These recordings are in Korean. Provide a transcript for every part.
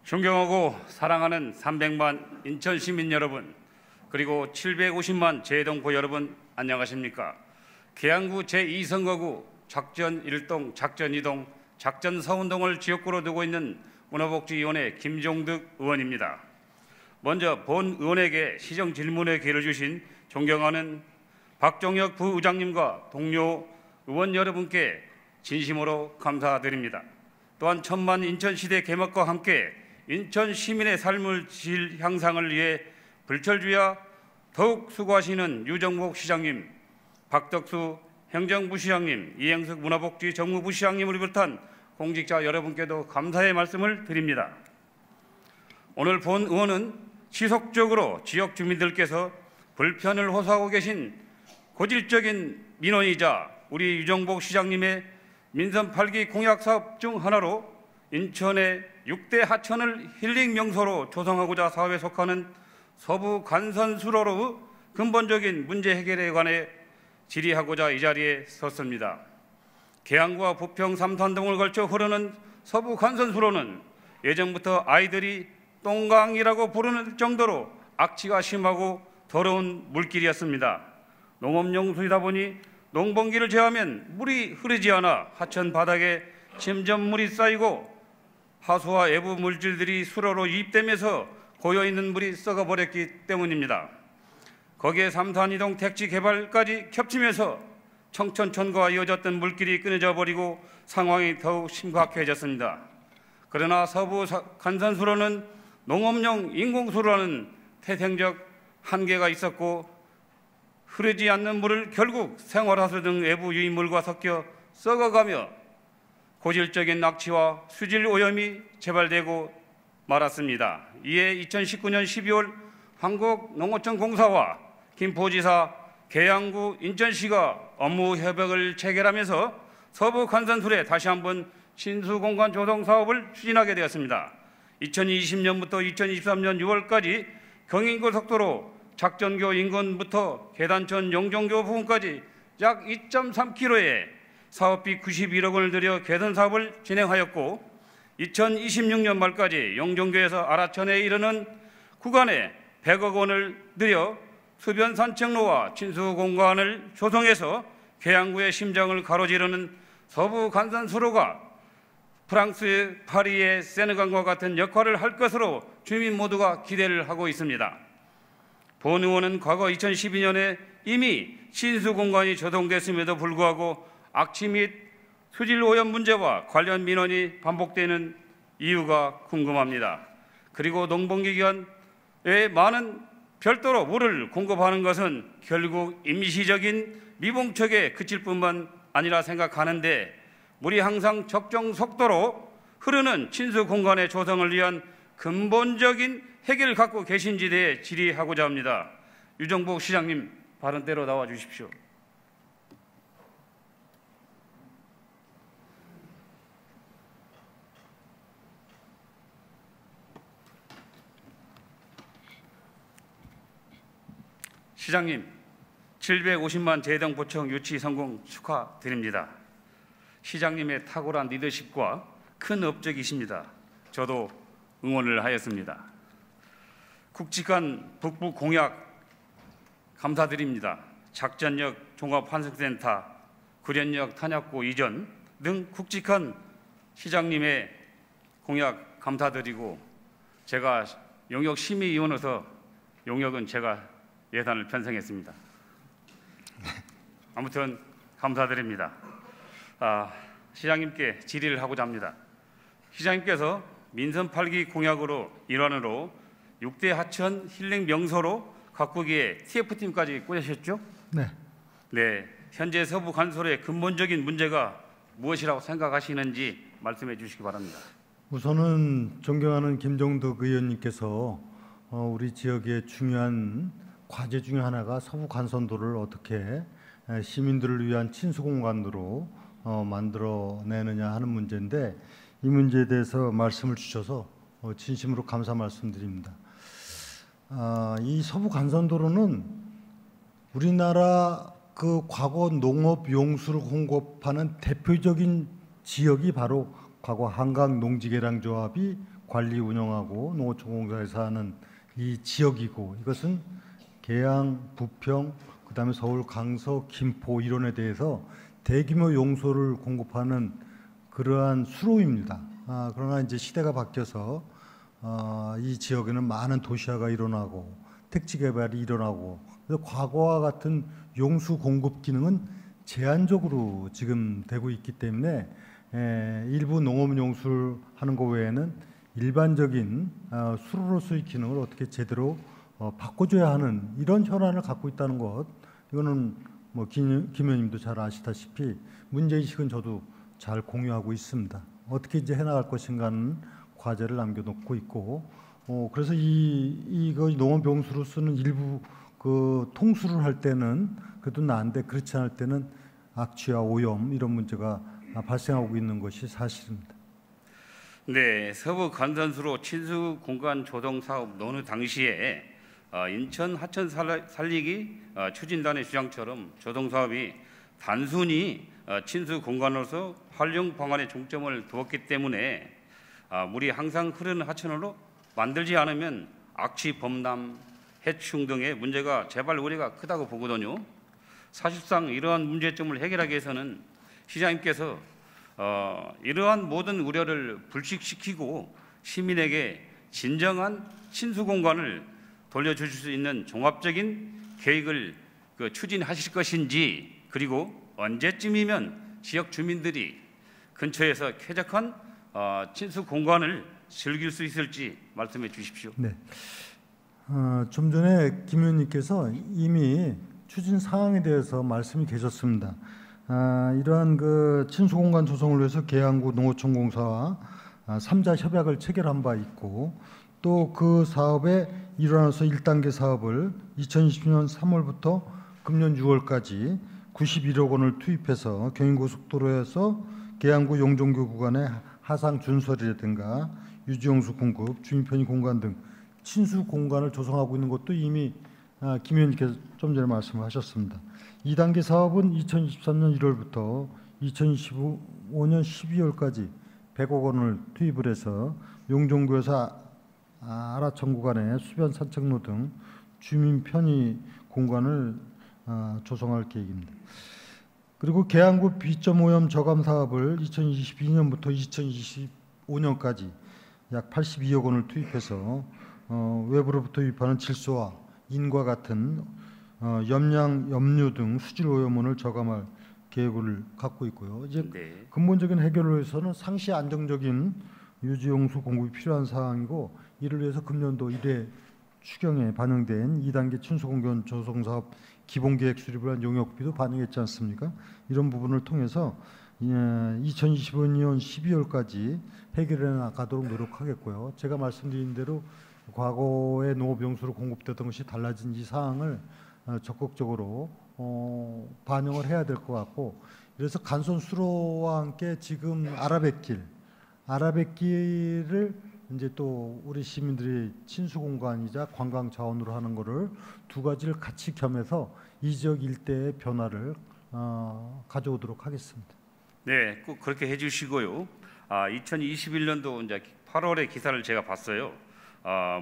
존경하고 사랑하는 300만 인천 시민 여러분, 그리고 750만 제동포 여러분, 안녕하십니까? 계양구 제2선거구 작전 1동, 작전 2동, 작전 서운동을 지역구로 두고 있는 문화복지위원회 김종득 의원입니다. 먼저 본 의원에게 시정 질문의 기회를 주신 존경하는 박종혁 부의장님과 동료 의원 여러분께 진심으로 감사드립니다. 또한 천만 인천시대 개막과 함께 인천 시민의 삶의 질 향상을 위해 불철주야 더욱 수고하시는 유정복 시장님, 박덕수 행정부시장님, 이행숙 문화복지 정무부시장님을 비롯한 공직자 여러분께도 감사의 말씀을 드립니다. 오늘 본 의원은 지속적으로 지역 주민들께서 불편을 호소하고 계신 고질적인 민원이자 우리 유정복 시장님의 민선 8기 공약 사업 중 하나로 인천의 6대 하천을 힐링 명소로 조성하고자 사업에 속하는 서부 간선수로의 근본적인 문제 해결에 관해 질의하고자 이 자리에 섰습니다. 계양구와 부평 삼산동을 걸쳐 흐르는 서부 간선수로는 예전부터 아이들이 똥강이라고 부르는 정도로 악취가 심하고 더러운 물길이었습니다. 농업용수이다 보니 농번기를 제하면 물이 흐르지 않아 하천 바닥에 침전물이 쌓이고 하수와 외부 물질들이 수로로 유입되면서 고여있는 물이 썩어버렸기 때문입니다. 거기에 삼산이동 택지 개발까지 겹치면서 청천천과 이어졌던 물길이 끊어져 버리고 상황이 더욱 심각해졌습니다. 그러나 서부 간선수로는 농업용 인공수로라는 태생적 한계가 있었고 흐르지 않는 물을 결국 생활하수 등 외부 유입물과 섞여 썩어가며 고질적인 낙취와 수질 오염이 재발되고 말았습니다. 이에 2019년 12월 한국농어촌공사와 김포지사, 계양구, 인천시가 업무 협약을 체결하면서 서부 간선수로에 다시 한번 신수공간 조성 사업을 추진하게 되었습니다. 2020년부터 2023년 6월까지 경인고속도로 작전교 인근부터 계단천 용종교 부근까지 약 2.3km의 사업비 91억 원을 들여 개선 사업을 진행하였고 2026년 말까지 용종교에서 아라천에 이르는 구간에 100억 원을 들여 수변 산책로와 친수 공간을 조성해서 계양구의 심장을 가로지르는 서부 간선수로가 프랑스 파리의 세느강과 같은 역할을 할 것으로 주민 모두가 기대를 하고 있습니다. 본 의원은 과거 2012년에 이미 친수 공간이 조성됐음에도 불구하고 악취 및 수질 오염 문제와 관련 민원이 반복되는 이유가 궁금합니다. 그리고 농번기 기간에 많은 별도로 물을 공급하는 것은 결국 임시적인 미봉책에 그칠 뿐만 아니라 생각하는데 물이 항상 적정 속도로 흐르는 친수 공간의 조성을 위한 근본적인 해결을 갖고 계신지에 대해 질의하고자 합니다. 유정복 시장님, 발언대로 나와 주십시오. 시장님, 750만 제동포청 유치 성공 축하드립니다. 시장님의 탁월한 리더십과 큰 업적이십니다. 저도 응원을 하였습니다. 굵직한 북부 공약 감사드립니다. 작전역 종합환승센터, 구련역 탄약고 이전 등 굵직한 시장님의 공약 감사드리고 제가 용역 심의위원으로서 용역은 제가 예산을 편성했습니다. 아무튼 감사드립니다. 시장님께 질의를 하고자 합니다. 시장님께서 민선 8기 공약으로 일환으로 6대 하천 힐링 명소로 가꾸기에 TF팀까지 꾸리셨죠? 네. 네. 현재 서부 간선수로의 근본적인 문제가 무엇이라고 생각하시는지 말씀해 주시기 바랍니다. 우선은 존경하는 김종득 의원님께서 우리 지역의 중요한 과제 중 하나가 서부 간선도를 어떻게 시민들을 위한 친수 공간으로 만들어내느냐 하는 문제인데 이 문제에 대해서 말씀을 주셔서 진심으로 감사 말씀드립니다. 이 서부 간선도로는 우리나라 그 과거 농업 용수를 공급하는 대표적인 지역이 바로 과거 한강 농지개량조합이 관리 운영하고 농어촌공사에서 하는 이 지역이고, 이것은 계양, 부평, 그다음에 서울, 강서, 김포 이론에 대해서 대규모 용소를 공급하는 그러한 수로입니다. 그러나 이제 시대가 바뀌어서 이 지역에는 많은 도시화가 일어나고 택지 개발이 일어나고, 그래서 과거와 같은 용수 공급 기능은 제한적으로 지금 되고 있기 때문에 일부 농업 용수를 하는 것 외에는 일반적인 수로로서의 기능을 어떻게 제대로 바꿔줘야 하는 이런 현안을 갖고 있다는 것, 이거는 뭐 김 의원님도 잘 아시다시피 문제의식은 저도 잘 공유하고 있습니다. 어떻게 이제 해나갈 것인가는 과제를 남겨놓고 있고, 그래서 이거 농업용수로 쓰는 일부 그 통수를 할 때는 그래도 나은데, 그렇지 않을 때는 악취와 오염 이런 문제가 발생하고 있는 것이 사실입니다. 네, 서부 간선수로 친수 공간 조성 사업 논의 당시에 인천 하천 살리기 추진단의 주장처럼 조성 사업이 단순히 친수 공간으로서 활용 방안에 중점을 두었기 때문에 물이 항상 흐르는 하천으로 만들지 않으면 악취, 범람, 해충 등의 문제가 재발 우려가 크다고 보거든요. 사실상 이러한 문제점을 해결하기 위해서는 시장님께서 이러한 모든 우려를 불식시키고 시민에게 진정한 친수 공간을 돌려주실 수 있는 종합적인 계획을 추진하실 것인지, 그리고 언제쯤이면 지역 주민들이 근처에서 쾌적한 친수 공간을 즐길 수 있을지 말씀해 주십시오. 네. 좀 전에 김 의원님께서 이미 추진 사항에 대해서 말씀이 계셨습니다. 이러한 그 친수공간 조성을 위해서 계양구 농어촌공사와 3자 협약을 체결한 바 있고, 또 그 사업에 일어나서 1단계 사업을 2020년 3월부터 금년 6월까지 91억 원을 투입해서 경인고속도로에서 계양구 용종교 구간의 하상 준설이라든가 유지용수 공급, 주민 편의 공간 등 친수 공간을 조성하고 있는 것도 이미 김 의원님께서 좀 전에 말씀하셨습니다. 2단계 사업은 2023년 1월부터 2025년 12월까지 100억 원을 투입을 해서 용종교에서 아라천 구간의 수변 산책로 등 주민 편의 공간을 조성할 계획입니다. 그리고 계양구 비점오염 저감 사업을 2022년부터 2025년까지 약 82억 원을 투입해서 외부로부터 유입하는 질소와 인과 같은 염량, 염류 등 수질 오염원을 저감할 계획을 갖고 있고요. 이제 네. 근본적인 해결을 위해서는 상시 안정적인 유지용수 공급이 필요한 사항이고, 이를 위해서 금년도 1회 추경에 반영된 2단계 친수공간 조성 사업 기본계획 수립을 한 용역비도 반영했지 않습니까? 이런 부분을 통해서 2025년 12월까지 해결해 나가도록 노력하겠고요. 제가 말씀드린 대로 과거에 농업용수로 공급되던 것이 달라진 이 사항을 적극적으로 반영을 해야 될 것 같고, 그래서 간선 수로와 함께 지금 아라뱃길을 이제 또 우리 시민들이 친수 공간이자 관광 자원으로 하는 것을 두 가지를 같이 겸해서 이 지역 일대의 변화를 가져오도록 하겠습니다. 네, 꼭 그렇게 해주시고요. 2021년도 이제 8월에 기사를 제가 봤어요.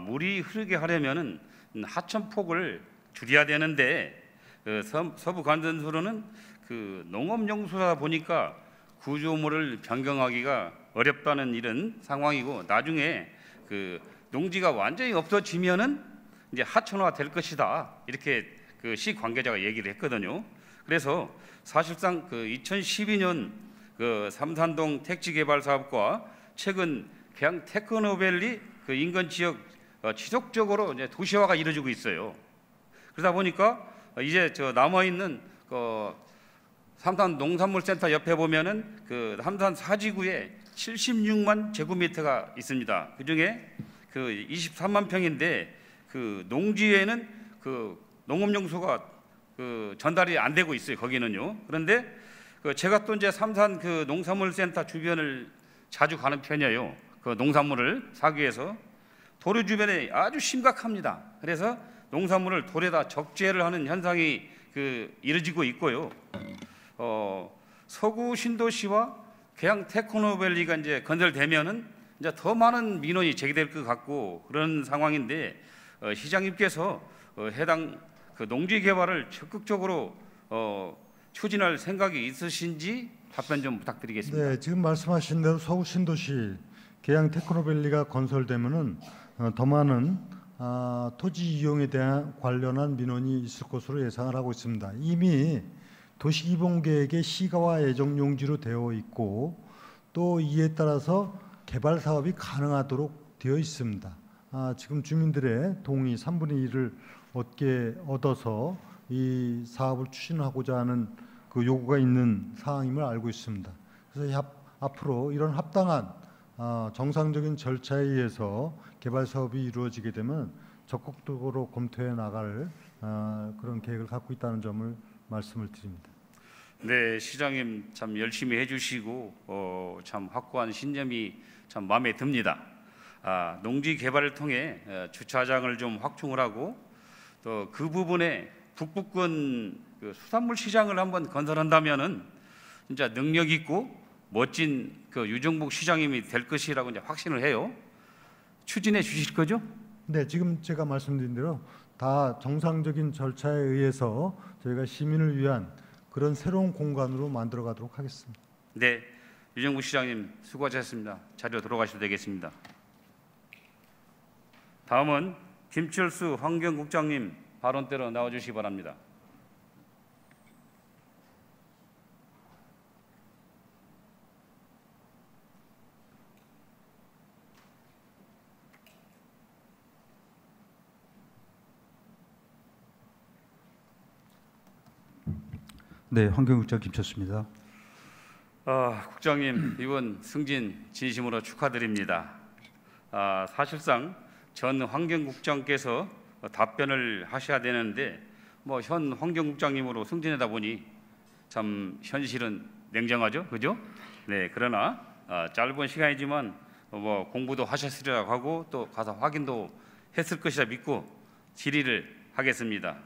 물이 흐르게 하려면은 하천 폭을 줄여야 되는데 서부 간선수로는 그 농업용수다 보니까 구조물을 변경하기가 어렵다는 이런 상황이고, 나중에 그 농지가 완전히 없어지면은 이제 하천화 될 것이다, 이렇게 그 시 관계자가 얘기를 했거든요. 그래서 사실상 그 2012년 그 삼산동 택지 개발 사업과 최근 계양 테크노밸리 그 인근 지역 지속적으로 이제 도시화가 이루어지고 있어요. 그러다 보니까 이제 저 남아 있는 그 삼산 농산물센터 옆에 보면은 그 삼산 사지구에 76만 제곱미터가 있습니다. 그 중에 그 23만 평인데 그 농지에는 그 농업용수가 그 전달이 안 되고 있어요. 거기는요. 그런데 그 제가 또 이제 삼산 그 농산물센터 주변을 자주 가는 편이에요. 그 농산물을 사기 위해서 도로 주변에 아주 심각합니다. 그래서 농산물을 돌에다 적재를 하는 현상이 그 이루어지고 있고요. 서구 신도시와 계양 테크노밸리가 이제 건설되면은 이제 더 많은 민원이 제기될 것 같고 그런 상황인데 시장님께서 해당 그 농지 개발을 적극적으로 추진할 생각이 있으신지 답변 좀 부탁드리겠습니다. 네, 지금 말씀하신 대로 서구 신도시 계양 테크노밸리가 건설되면은 더 많은 토지 이용에 대한 관련한 민원이 있을 것으로 예상을 하고 있습니다. 이미 도시기본계획의 시가와 예정용지로 되어 있고 또 이에 따라서 개발 사업이 가능하도록 되어 있습니다. 지금 주민들의 동의 3분의 1을 얻어서 이 사업을 추진하고자 하는 그 요구가 있는 사항임을 알고 있습니다. 그래서 앞으로 이런 합당한 정상적인 절차에 의해서 개발 사업이 이루어지게 되면 적극적으로 검토해 나갈 그런 계획을 갖고 있다는 점을 말씀을 드립니다. 네, 시장님 참 열심히 해주시고 참 확고한 신념이 참 마음에 듭니다. 농지 개발을 통해 주차장을 좀 확충을 하고 또 그 부분에 북부권 그 수산물 시장을 한번 건설한다면은 진짜 능력 있고 멋진 그 유정복 시장님이 될 것이라고 이제 확신을 해요. 추진해 주실 거죠? 네, 지금 제가 말씀드린 대로 다 정상적인 절차에 의해서 저희가 시민을 위한 그런 새로운 공간으로 만들어 가도록 하겠습니다. 네, 유정복 시장님 수고하셨습니다. 자리로 돌아가셔도 되겠습니다. 다음은 김철수 환경국장님 발언대로 나와주시기 바랍니다. 네, 환경국장 김철수입니다. 국장님 이번 승진 진심으로 축하드립니다. 사실상 전 환경국장께서 답변을 하셔야 되는데 뭐 현 환경국장님으로 승진하다 보니 참 현실은 냉정하죠, 그죠? 네, 그러나 짧은 시간이지만 뭐 공부도 하셨으리라고 하고 또 가서 확인도 했을 것이라 믿고 질의를 하겠습니다.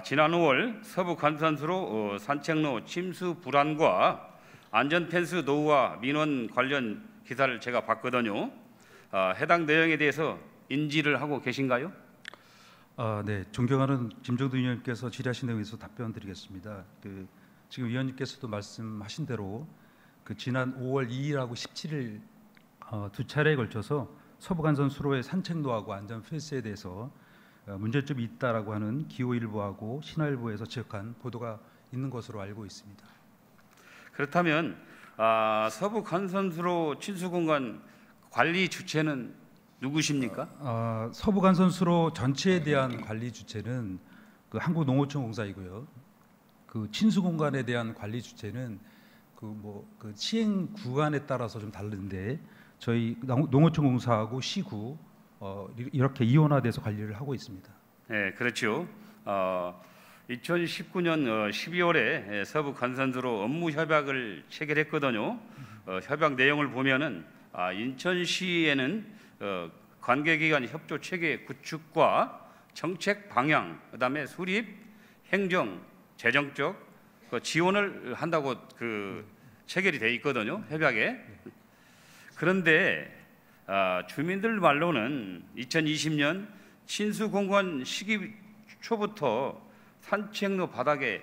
지난 5월 서부 관산수로 산책로 침수 불안과 안전 펜스 노후화 민원 관련 기사를 제가 봤거든요. 해당 내용에 대해서 인지를 하고 계신가요? 네, 존경하는 김정도 위원님께서 질의하신 내용에 대해서 답변드리겠습니다. 지금 위원님께서도 말씀하신 대로 지난 5월 2일하고 17일 두 차례에 걸쳐서 서부간선 수로의 산책로하고 안전 펜스에 대해서 문제점이 있다라고 하는 기호일보하고 신화일보에서 지적한 보도가 있는 것으로 알고 있습니다. 그렇다면 서부 간선수로 친수공간 관리 주체는 누구십니까? 서부간선수로 전체에 대한 관리 주체는 한국농어촌공사이고요. 친수공간에 대한 관리 주체는 시행 구간에 따라서 좀 다른데 저희 농어촌공사하고 시구 이렇게 이원화돼서 관리를 하고 있습니다. 네, 그렇죠. 2019년 12월에 서부 간선수로 업무 협약을 체결했거든요. 협약 내용을 보면은 인천시에는 관계기관 협조 체계 구축과 정책 방향, 그다음에 수립, 행정, 재정적 지원을 한다고 체결이 돼 있거든요. 협약에. 그런데 주민들 말로는 2020년 친수공간 시기 초부터 산책로 바닥에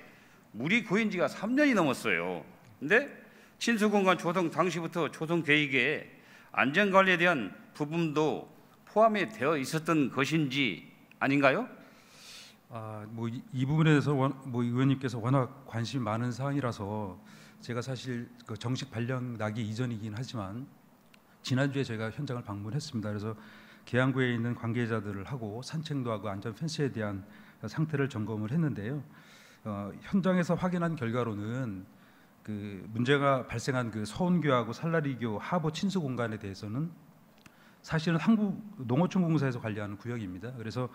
물이 고인 지가 3년이 넘었어요. 근데 친수공간 조성 당시부터 조성 계획에 안전관리에 대한 부분도 포함이 되어 있었던 것인지 아닌가요? 이 부분에 대해서 의원님께서 워낙 관심이 많은 사항이라서 제가 사실 정식 발령 나기 이전이긴 하지만 지난주에 저희가 현장을 방문했습니다. 그래서 계양구에 있는 관계자들을 하고 산책로하고 안전 펜스에 대한 상태를 점검을 했는데요. 현장에서 확인한 결과로는 문제가 발생한 서운교하고 살라리교 하보 친수 공간에 대해서는 사실은 한국농어촌공사에서 관리하는 구역입니다. 그래서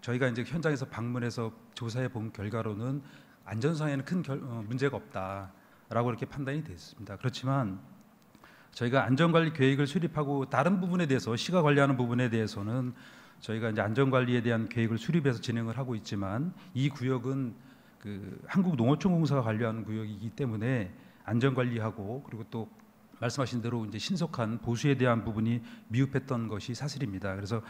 저희가 이제 현장에서 방문해서 조사해 본 결과로는 안전상에는 큰 문제가 없다라고 이렇게 판단이 됐습니다. 그렇지만 저희가 안전관리 계획을 수립하고 다른 부분에 대해서 시가 관리하는 부분에 대해서는 저희가 이제 안전관리에 대한 계획을 수립해서 진행을 하고 있지만 이 구역은 한국농어촌공사가 관리하는 구역이기 때문에 안전관리하고 그리고 또 말씀하신 대로 이제 신속한 보수에 대한 부분이 미흡했던 것이 사실입니다. 그래서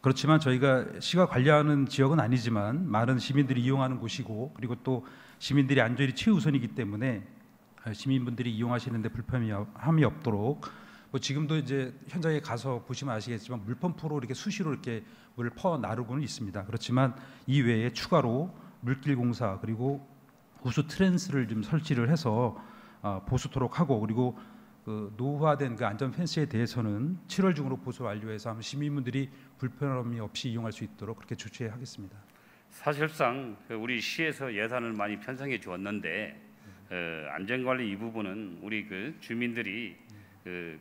그렇지만 저희가 시가 관리하는 지역은 아니지만 많은 시민들이 이용하는 곳이고, 그리고 또 시민들의 안전이 최우선이기 때문에 시민분들이 이용하시는데 불편함이 없도록 뭐 지금도 이제 현장에 가서 보시면 아시겠지만 물펌프로 이렇게 수시로 이렇게 물을 퍼 나르고는 있습니다. 그렇지만 이 외에 추가로 물길 공사 그리고 보수 트랜스를 좀 설치를 해서 보수토록 하고, 그리고 그 노후화된 그 안전 펜스에 대해서는 7월 중으로 보수 완료해서 시민분들이 불편함이 없이 이용할 수 있도록 그렇게 조치하겠습니다. 사실상 우리 시에서 예산을 많이 편성해 주었는데 안전관리 이 부분은 우리 그 주민들이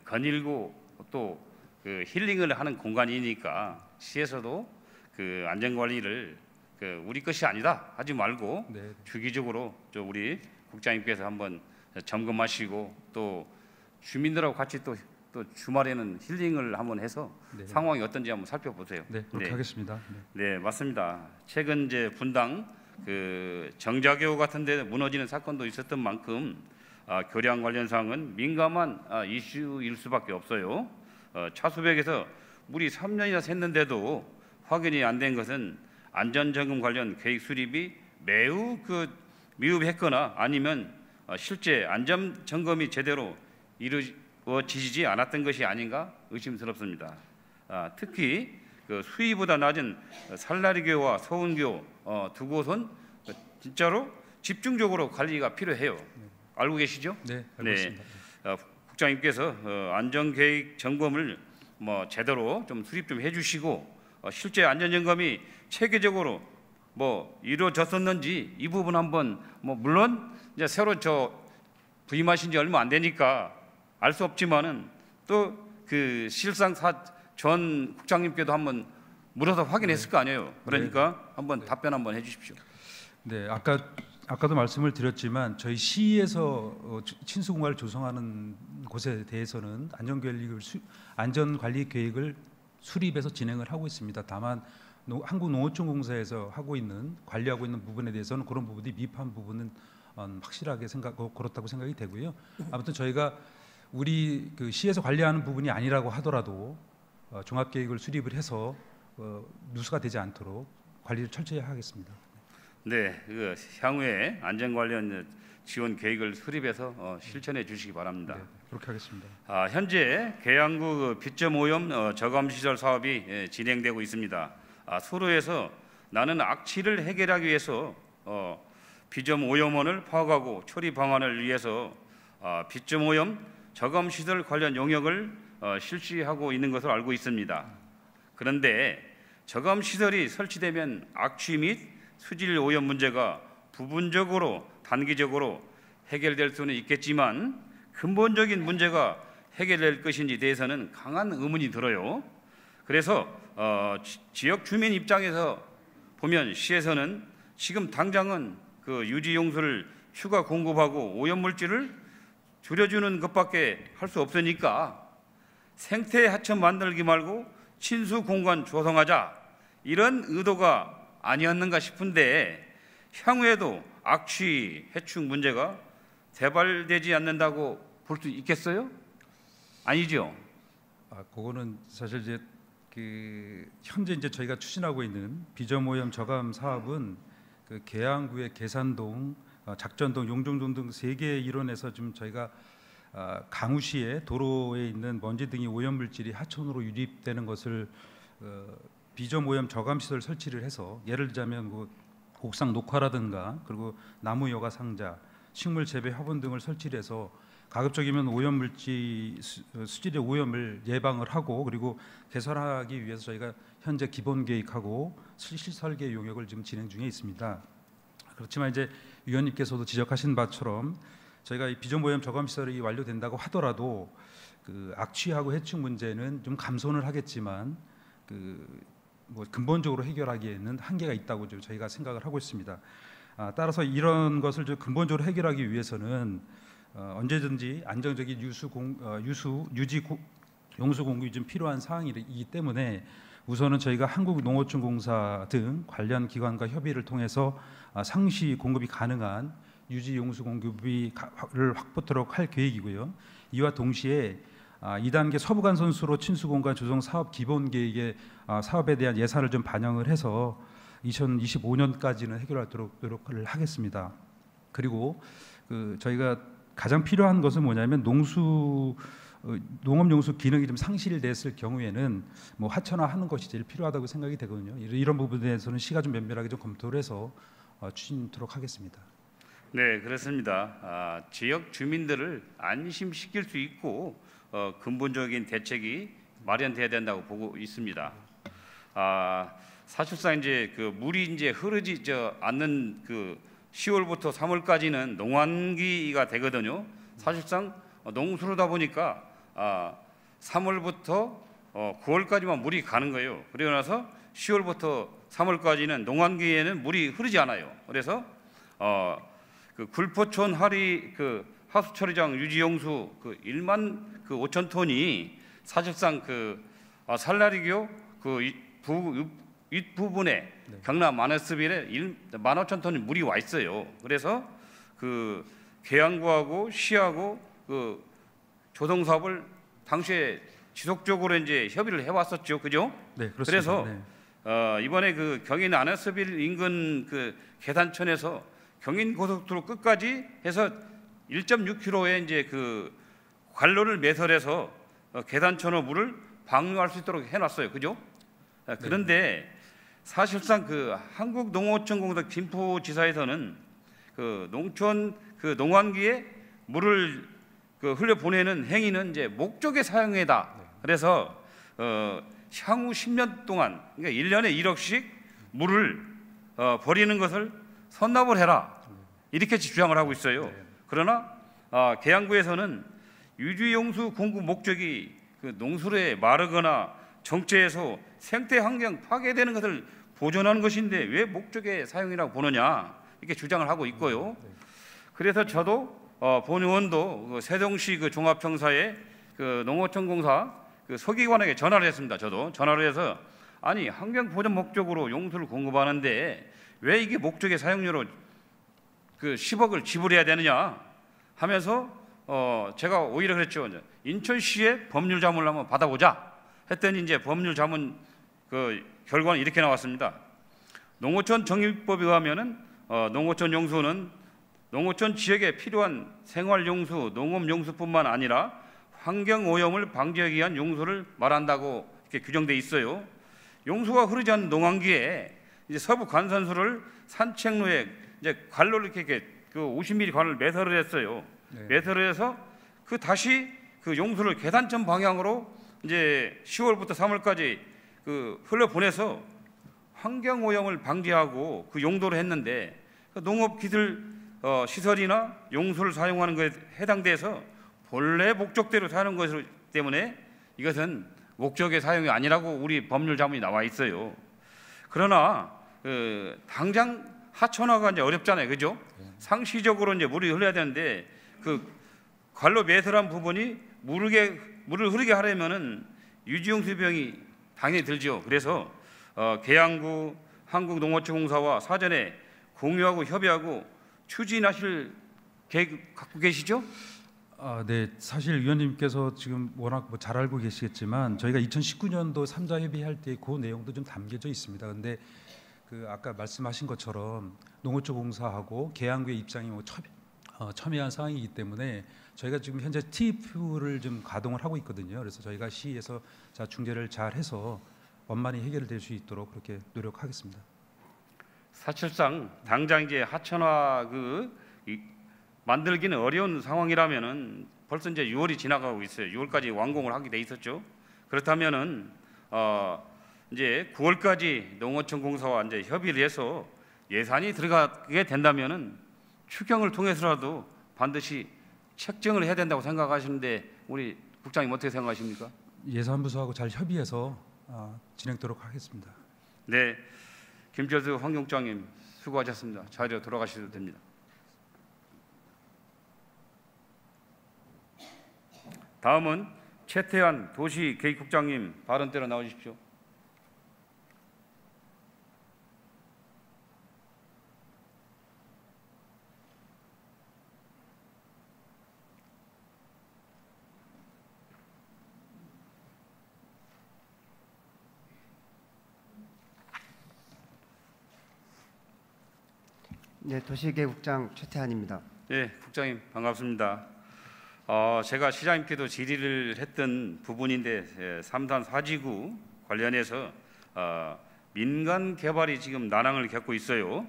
거닐고 또 그 힐링을 하는 공간이니까 시에서도 그 안전관리를 우리 것이 아니다 하지 말고 네. 주기적으로 우리 국장님께서 한번 점검하시고 또 주민들하고 같이 또 주말에는 힐링을 한번 해서 네. 상황이 어떤지 한번 살펴보세요. 네, 그렇게 하겠습니다. 네, 맞습니다. 최근 이제 분당 그 정자교 같은데 무너지는 사건도 있었던 만큼 교량 관련 사항은 민감한 이슈일 수밖에 없어요. 차수백에서 물이 3년이나 샜는데도 확인이 안 된 것은 안전점검 관련 계획 수립이 매우 미흡했거나 아니면 실제 안전 점검이 제대로 이루어지지 않았던 것이 아닌가 의심스럽습니다. 특히 그 수위보다 낮은 살라리교와 서운교 두 곳은 진짜로 집중적으로 관리가 필요해요. 알고 계시죠? 네, 알고 있습니다. 국장님께서 안전계획 점검을 제대로 좀 수립 좀 해주시고 실제 안전점검이 체계적으로 이루어졌었는지 이 부분 한번 물론 이제 새로 부임하신 지 얼마 안 되니까 알 수 없지만은 또 그 실상 전 국장님께도 한번 물어서 확인했을 거 아니에요. 그러니까 한번 답변 한번 해주십시오. 네, 아까도 말씀을 드렸지만 저희 시에서 친수공간을 조성하는 곳에 대해서는 안전관리 계획을 수립해서 진행을 하고 있습니다. 다만 한국농어촌공사에서 관리하고 있는 부분에 대해서는 그런 부분이 미흡한 부분은 확실하게 그렇다고 생각이 되고요. 아무튼 저희가 우리 그 시에서 관리하는 부분이 아니라고 하더라도 종합계획을 수립을 해서 누수가 되지 않도록 관리를 철저히 하겠습니다. 네, 향후에 안전 관련 지원 계획을 수립해서 실천해 주시기 바랍니다. 네, 그렇게 하겠습니다. 현재 계양구 빗점 오염 저감 시설 사업이 진행되고 있습니다. 수로에서 나는 악취를 해결하기 위해서 비점 오염원을 파악하고 처리 방안을 위해서 빗점 오염 저감 시설 관련 용역을 실시하고 있는 것으로 알고 있습니다. 그런데 저감 시설이 설치되면 악취 및 수질 오염 문제가 부분적으로 단기적으로 해결될 수는 있겠지만 근본적인 문제가 해결될 것인지 대해서는 강한 의문이 들어요. 그래서 지역 주민 입장에서 보면 시에서는 지금 당장은 그 유지 용수를 추가 공급하고 오염 물질을 줄여주는 것밖에 할 수 없으니까 생태 하천 만들기 말고 친수 공간 조성하자 이런 의도가 아니었는가 싶은데 향후에도 악취 해충 문제가 재발되지 않는다고 볼 수 있겠어요? 아니죠. 그거는 사실 이제 현재 이제 저희가 추진하고 있는 비점 오염 저감 사업은 그 계양구의 계산동, 작전동, 용종동 등 3개의 일원에서 좀 저희가 강우시에 도로에 있는 먼지 등의 오염 물질이 하천으로 유입되는 것을 비점 오염 저감 시설 설치를 해서 예를 들자면 옥상 녹화라든가 그리고 나무 여과 상자, 식물 재배 화분 등을 설치를 해서 가급적이면 오염 물질 수질의 오염을 예방을 하고 그리고 개선하기 위해서 저희가 현재 기본 계획하고 실설계 용역을 지금 진행 중에 있습니다. 그렇지만 이제 위원님께서도 지적하신 바처럼 저희가 이 비점 오염 저감 시설이 완료된다고 하더라도 그 악취하고 해충 문제는 좀 감소는 하겠지만 근본적으로 해결하기에는 한계가 있다고 좀 저희가 생각을 하고 있습니다. 따라서 이런 것을 좀 근본적으로 해결하기 위해서는 언제든지 안정적인 유지 용수 공급이 좀 필요한 사항이기 때문에 우선은 저희가 한국농어촌공사 등 관련 기관과 협의를 통해서 상시 공급이 가능한 유지 용수 공급을 확보토록 할 계획이고요. 이와 동시에 2단계 서부간 선수로 친수공간 조성 사업 기본 계획의 사업에 대한 예산을 좀 반영을 해서 2025년까지는 해결하도록 노력을 하겠습니다. 그리고 저희가 가장 필요한 것은 뭐냐면 농업용수 기능이 좀 상실됐을 경우에는 뭐 하천화하는 것이 제일 필요하다고 생각이 되거든요. 이런 부분에 대해서는 시가 좀 면밀하게 좀 검토를 해서 추진토록 하겠습니다. 네, 그렇습니다. 지역 주민들을 안심시킬 수 있고 근본적인 대책이 마련돼야 된다고 보고 있습니다. 사실상 이제 물이 이제 흐르지 않는 10월부터 3월까지는 농한기가 되거든요. 사실상 농수로다 보니까 3월부터 9월까지만 물이 가는 거예요. 그러고 나서 10월부터 3월까지는 농한기에는 물이 흐르지 않아요. 그래서 굴포촌 하리 하수처리장 유지용수 1만 5천 톤이 사실상 살라리교 윗부분에 경남 마너스빌에 1만 5천 톤이 물이 와 있어요. 그래서 계양구하고 시하고 조성 사업을 당시에 지속적으로 이제 협의를 해왔었죠, 그죠? 네, 그렇습니다. 그래서 네. 이번에 경인 아너스빌 인근 계단천에서 경인 고속도로 끝까지 해서 1.6km의 이제 관로를 매설해서 계단천의 물을 방류할 수 있도록 해놨어요, 그죠? 그런데 사실상 한국농어촌공사 김포지사에서는 농촌 농한기에 물을 흘려 보내는 행위는 이제 목적의 사용이다. 그래서 향후 10년 동안 그러니까 1년에 1억씩 물을 버리는 것을 선납을 해라. 이렇게 주장을 하고 있어요. 그러나 계양구에서는 유지용수 공급 목적이 농수로에 마르거나 정체해서 생태 환경 파괴되는 것을 보존하는 것인데 왜 목적의 사용이라고 보느냐 이렇게 주장을 하고 있고요. 그래서 저도 본 의원도 세종시 종합청사에 농어촌공사 서기관에게 전화를 했습니다. 저도 전화를 해서 아니 환경 보존 목적으로 용수를 공급하는데 왜 이게 목적의 사용료로 10억을 지불해야 되느냐 하면서 제가 오히려 그랬죠. 인천시의 법률 자문을 한번 받아보자 했더니 이제 법률 자문 결과는 이렇게 나왔습니다. 농어촌 정립법에 의하면은 농어촌 용수는 농어촌 지역에 필요한 생활용수, 농업용수뿐만 아니라 환경오염을 방지하기 위한 용수를 말한다고 이렇게 규정돼 있어요. 용수가 흐르지 않는 농한기에 이제 서부 관산수를 산책로에 이제 관로를 이렇게 50mm 관을 매설을 했어요. 네. 매설을 해서 다시 용수를 계단천 방향으로 이제 10월부터 3월까지 흘러 보내서 환경오염을 방지하고 용도로 했는데 농업기술 시설이나 용수를 사용하는 것에 해당돼서 본래 목적대로 사용하는 것이기 때문에 이것은 목적의 사용이 아니라고 우리 법률 자문이 나와 있어요. 그러나 당장 하천화가 이제 어렵잖아요, 그죠? 상시적으로 이제 물이 흘러야 되는데 관로 매설한 부분이 물을 흐르게 하려면은 유지용수 비용이 당연히 들죠. 그래서 계양구 한국농어촌공사와 사전에 공유하고 협의하고 추진하실 계획 갖고 계시죠? 네, 사실 위원님께서 지금 워낙 잘 알고 계시겠지만 저희가 2019년도 3자 협의할 때 그 내용도 좀 담겨져 있습니다. 근데 아까 말씀하신 것처럼 농어촌공사하고 계양구의 입장이 첨예한 상황이기 때문에 저희가 지금 현재 TF를 좀 가동을 하고 있거든요. 그래서 저희가 시에서 중재를 잘 해서 원만히 해결될 수 있도록 그렇게 노력하겠습니다. 사실상 당장 이제 하천화 만들기는 어려운 상황이라면은 벌써 이제 6월이 지나가고 있어요. 6월까지 완공을 하게 돼 있었죠. 그렇다면은 이제 9월까지 농어촌공사와 이제 협의를 해서 예산이 들어가게 된다면은 추경을 통해서라도 반드시 책정을 해야 된다고 생각하시는데 우리 국장님 어떻게 생각하십니까? 예산부서하고 잘 협의해서 진행토록 하겠습니다. 네, 김철수 환경국장님 수고하셨습니다. 자리로 돌아가셔도 됩니다. 다음은 최태한 도시계획국장님 발언대로 나오십시오. 네, 도시계획국장 최태한입니다. 예, 국장님 반갑습니다. 제가 시장님께도 질의를 했던 부분인데 삼산 4지구 관련해서 민간 개발이 지금 난항을 겪고 있어요.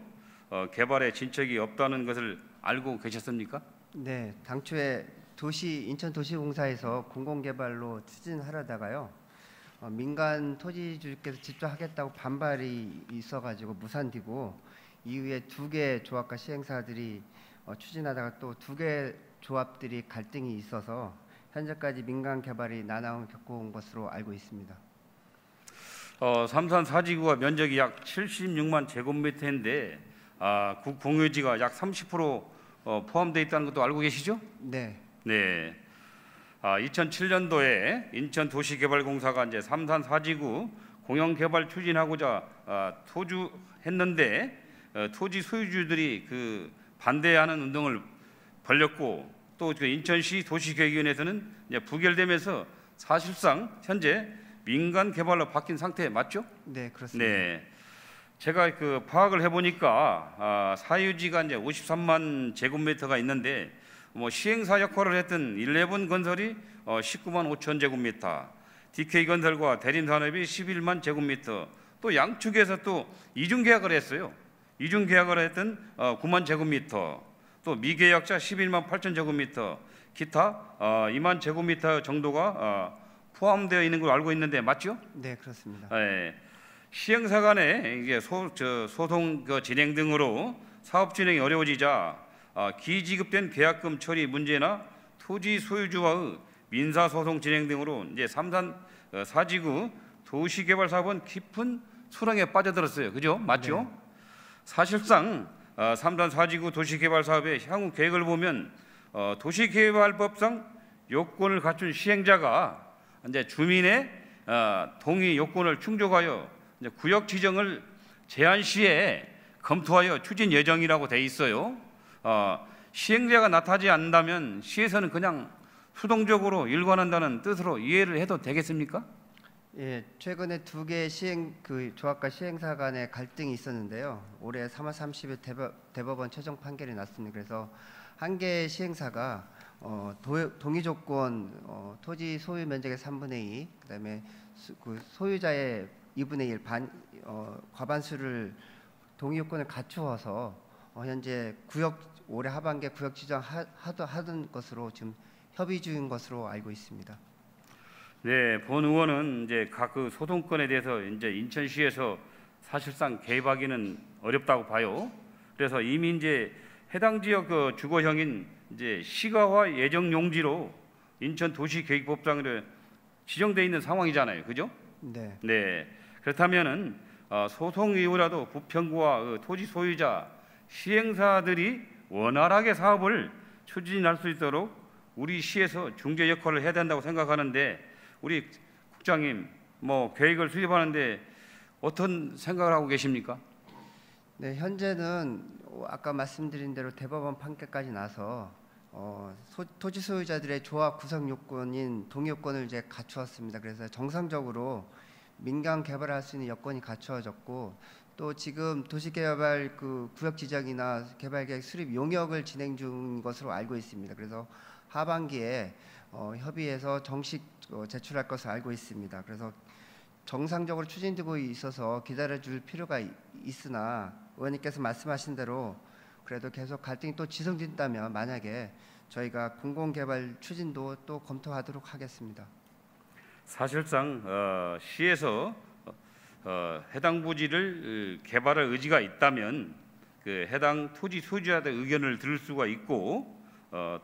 개발에 진척이 없다는 것을 알고 계셨습니까? 네, 당초에 인천도시공사에서 공공개발로 추진하려다가요. 민간 토지주께서 직접 하겠다고 반발이 있어가지고 무산되고 이후에 2개 조합과 시행사들이 추진하다가 또 2개 조합들이 갈등이 있어서 현재까지 민간 개발이 난항을 겪어온 것으로 알고 있습니다. 삼산 4지구가 면적이 약 76만 제곱미터인데 국 공유지가 약 30% 포함되어 있다는 것도 알고 계시죠? 네. 네. 2007년도에 인천도시개발공사가 이제 삼산 4지구 공영개발 추진하고자 토주했는데 토지 소유주들이 그 반대하는 운동을 벌였고 또 그 인천시 도시계획위원회에서는 이제 부결되면서 사실상 현재 민간 개발로 바뀐 상태 맞죠? 네, 그렇습니다. 네. 제가 그 파악을 해보니까 사유지가 이제 53만 제곱미터가 있는데 뭐 시행사 역할을 했던 11건설이 19만 5천 제곱미터, DK건설과 대림산업이 11만 제곱미터, 또 양측에서 또 이중계약을 했어요. 이중계약을 했던 9만 제곱미터, 또 미계약자 11만 8천 제곱미터, 기타 2만 제곱미터 정도가 포함되어 있는 걸로 알고 있는데 맞죠? 네, 그렇습니다. 예. 시행사 간에 이게 소송 진행 등으로 사업 진행이 어려워지자 기지급된 계약금 처리 문제나 토지 소유주와의 민사 소송 진행 등으로 이제 삼산 4지구 도시개발 사업은 깊은 수렁에 빠져들었어요. 그죠? 맞죠? 네. 사실상 삼산 4지구 도시개발 사업의 향후 계획을 보면 도시개발법상 요건을 갖춘 시행자가 이제 주민의 동의 요건을 충족하여 이제 구역 지정을 제한 시에 검토하여 추진 예정이라고 돼 있어요. 시행자가 나타나지 않는다면 시에서는 그냥 수동적으로 일관한다는 뜻으로 이해를 해도 되겠습니까? 예, 최근에 2개 조합과 시행사 간의 갈등이 있었는데요. 올해 3월 30일 대법원 최종 판결이 났습니다. 그래서 한 개의 시행사가 동의 조건 토지 소유 면적의 3분의 2, 그다음에 그 소유자의 2분의 1 과반수를 동의 요건을 갖추어서 현재 올해 하반기에 구역 지정하던 것으로 지금 협의 중인 것으로 알고 있습니다. 네, 본 의원은 이제 각 그 소송건에 대해서 이제 인천시에서 사실상 개입하기는 어렵다고 봐요. 그래서 이미 이제 해당 지역 그 주거형인 이제 시가화 예정 용지로 인천 도시계획법상으로 지정돼 있는 상황이잖아요. 그죠? 네. 네. 그렇다면은 소송 이후라도 부평구와 그 토지 소유자 시행사들이 원활하게 사업을 추진할 수 있도록 우리 시에서 중재 역할을 해야 된다고 생각하는데 우리 국장님 뭐 계획을 수립하는데 어떤 생각을 하고 계십니까? 네, 현재는 아까 말씀드린 대로 대법원 판결까지 나서 토지 소유자들의 조합 구성 요건인 동의 요건을 이제 갖추었습니다. 그래서 정상적으로 민간 개발할 수 있는 여건이 갖추어졌고 또 지금 도시개발 그 구역 지정이나 개발계획 수립 용역을 진행 중인 것으로 알고 있습니다. 그래서 하반기에 협의해서 정식 제출할 것을 알고 있습니다. 그래서 정상적으로 추진되고 있어서 기다려줄 필요가 있으나 의원님께서 말씀하신 대로 그래도 계속 갈등이 또 지속된다면 만약에 저희가 공공개발 추진도 또 검토하도록 하겠습니다. 사실상 시에서 해당 부지를 개발할 의지가 있다면 그 해당 토지 소유자의 의견을 들을 수가 있고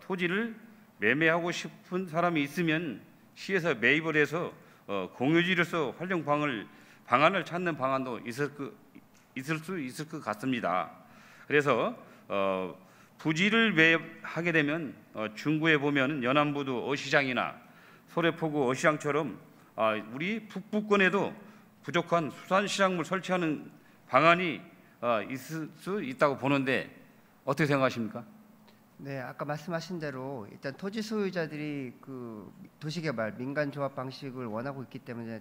토지를 매매하고 싶은 사람이 있으면 시에서 매입을 해서 공유지로서 활용 방안을 찾는 방안도 있을 수 있을 것 같습니다. 그래서 부지를 매입하게 되면 중구에 보면 연안부두 어시장이나 소래포구 어시장처럼 우리 북부권에도 부족한 수산시장물 설치하는 방안이 있을 수 있다고 보는데 어떻게 생각하십니까? 네, 아까 말씀하신 대로 일단 토지 소유자들이 그 도시개발 민간조합 방식을 원하고 있기 때문에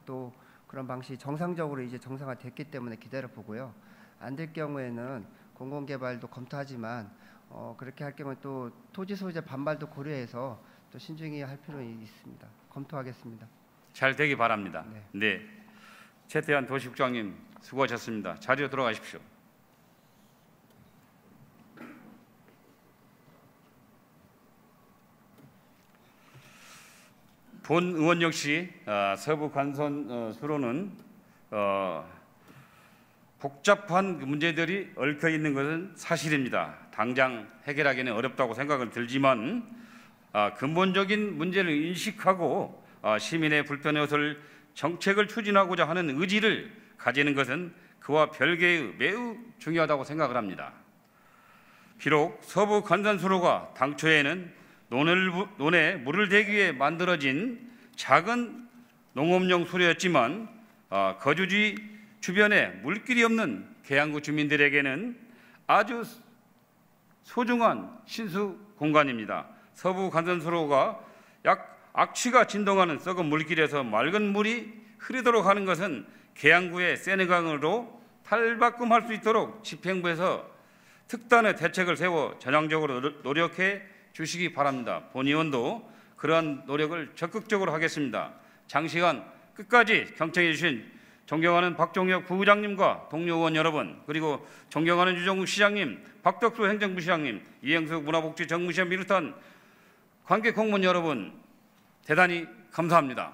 또 그런 방식이 정상적으로 이제 정상화됐기 때문에 기다려 보고요. 안 될 경우에는 공공개발도 검토하지만 그렇게 할 경우 또 토지 소유자 반발도 고려해서 또 신중히 할 필요는 있습니다. 검토하겠습니다. 잘 되기 바랍니다. 네. 네. 최태환 도시국장님 수고하셨습니다. 자리로 들어가십시오. 본 의원 역시 서부 관선 수로는 복잡한 문제들이 얽혀 있는 것은 사실입니다. 당장 해결하기는 어렵다고 생각은 들지만 근본적인 문제를 인식하고 시민의 불편 해소를 정책을 추진하고자 하는 의지를 가지는 것은 그와 별개의 매우 중요하다고 생각을 합니다. 비록 서부 관선수로가 당초에는 논에 물을 대기 위해 만들어진 작은 농업용 수로였지만 거주지 주변에 물길이 없는 계양구 주민들에게는 아주 소중한 신수 공간입니다. 서부 관선수로가 약 악취가 진동하는 썩은 물길에서 맑은 물이 흐르도록 하는 것은 계양구의 세느강으로 탈바꿈할 수 있도록 집행부에서 특단의 대책을 세워 전향적으로 노력해 주시기 바랍니다. 본 의원도 그러한 노력을 적극적으로 하겠습니다. 장시간 끝까지 경청해 주신 존경하는 박종혁 부의장님과 동료 의원 여러분, 그리고 존경하는 유정국 시장님, 박덕수 행정부 시장님, 이행숙 문화복지 정무시장 비롯한 관계 공무원 여러분, 대단히 감사합니다.